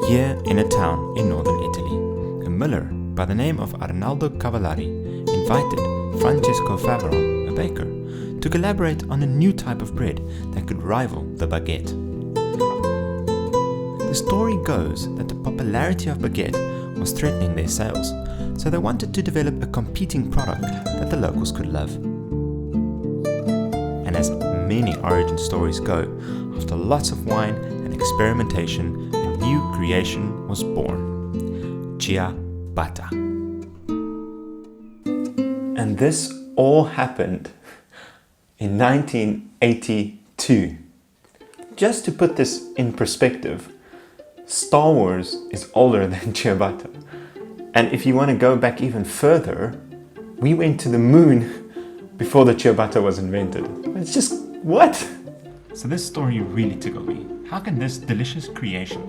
Here in a town in northern Italy, a miller by the name of Arnaldo Cavallari invited Francesco Favaron, a baker, to collaborate on a new type of bread that could rival the baguette. The story goes that the popularity of baguette was threatening their sales, so they wanted to develop a competing product that the locals could love. And as many origin stories go, after lots of wine and experimentation, a new creation was born: Ciabatta. And this all happened in 1982. Just to put this in perspective, Star Wars is older than Ciabatta. And if you want to go back even further, we went to the moon before the ciabatta was invented. It's just, what? So this story really tickled me. How can this delicious creation,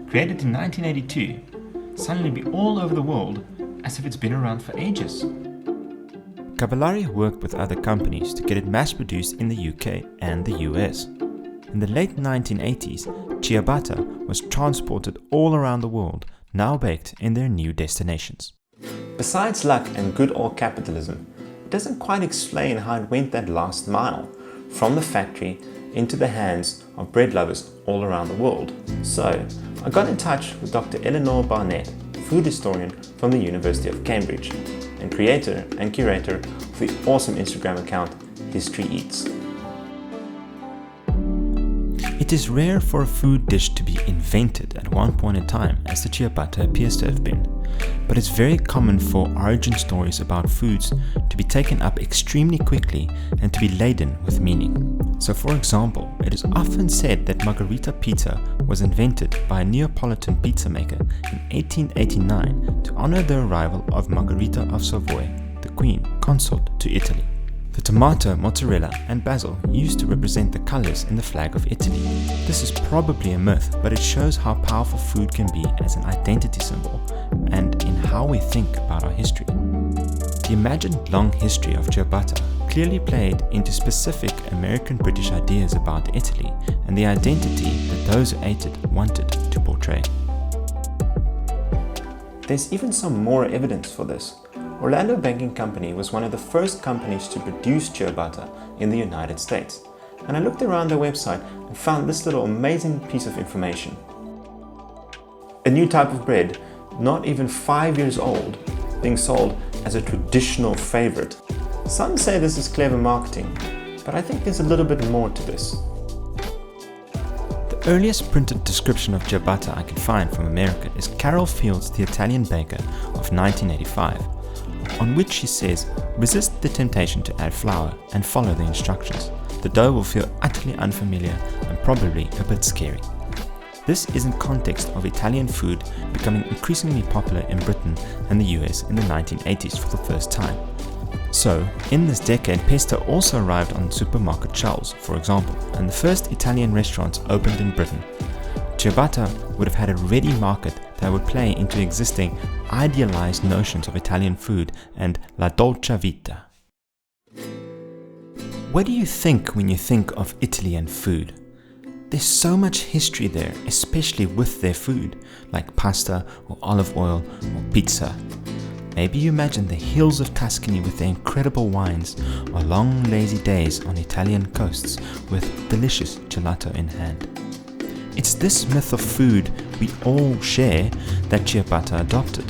created in 1982, suddenly be all over the world as if it's been around for ages? Cavallari worked with other companies to get it mass-produced in the UK and the US. In the late 1980s, ciabatta was transported all around the world, now baked in their new destinations. Besides luck and good old capitalism, it doesn't quite explain how it went that last mile, from the factory into the hands of bread lovers all around the world. So, I got in touch with Dr. Eleanor Barnett, food historian from the University of Cambridge, and creator and curator of the awesome Instagram account History Eats. It is rare for a food dish to be invented at one point in time, as the ciabatta appears to have been, but it's very common for origin stories about foods to be taken up extremely quickly and to be laden with meaning. So for example, it is often said that margherita pizza was invented by a Neapolitan pizza maker in 1889 to honor the arrival of Margherita of Savoy, the queen consort to Italy. The tomato, mozzarella and basil used to represent the colors in the flag of Italy. This is probably a myth, but it shows how powerful food can be as an identity symbol and in how we think about our history. The imagined long history of ciabatta clearly played into specific American-British ideas about Italy and the identity that those who ate it wanted to portray. There's even some more evidence for this. Orlando Baking Company was one of the first companies to produce ciabatta in the United States, and I looked around their website and found this little amazing piece of information. A new type of bread, not even 5 years old, being sold as a traditional favorite. Some say this is clever marketing, but I think there's a little bit more to this. The earliest printed description of ciabatta I can find from America is Carol Field's The Italian Baker of 1985. On which she says, resist the temptation to add flour and follow the instructions. The dough will feel utterly unfamiliar and probably a bit scary. This is in context of Italian food becoming increasingly popular in Britain and the US in the 1980s for the first time. So, in this decade, pesto also arrived on supermarket shelves, for example, and the first Italian restaurants opened in Britain. Ciabatta would have had a ready market that would play into existing idealized notions of Italian food and la dolce vita. What do you think when you think of Italy and food? There's so much history there, especially with their food, like pasta or olive oil or pizza. Maybe you imagine the hills of Tuscany with their incredible wines, or long lazy days on Italian coasts with delicious gelato in hand. It's this myth of food we all share that ciabatta adopted.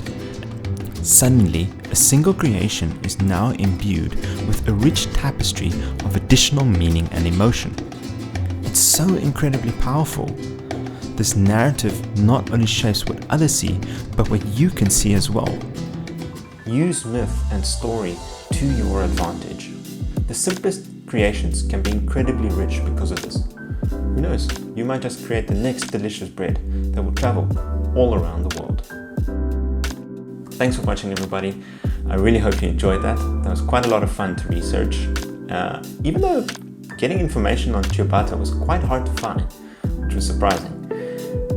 Suddenly, a single creation is now imbued with a rich tapestry of additional meaning and emotion. It's so incredibly powerful. This narrative not only shapes what others see, but what you can see as well. Use myth and story to your advantage. The simplest creations can be incredibly rich because of this. Who knows, you might just create the next delicious bread that will travel all around the world. Thanks for watching, everybody. I really hope you enjoyed that. That was quite a lot of fun to research. Even though getting information on ciabatta was quite hard to find, which was surprising.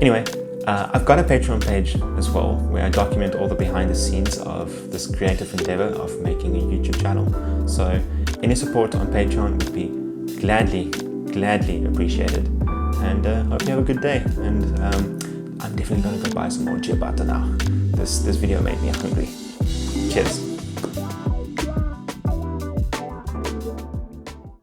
Anyway, I've got a Patreon page as well, where I document all the behind the scenes of this creative endeavor of making a YouTube channel. So any support on Patreon would be gladly appreciated. And hope you have a good day. And I'm definitely definitely gonna go buy some more ciabatta now. This video made me hungry. Cheers.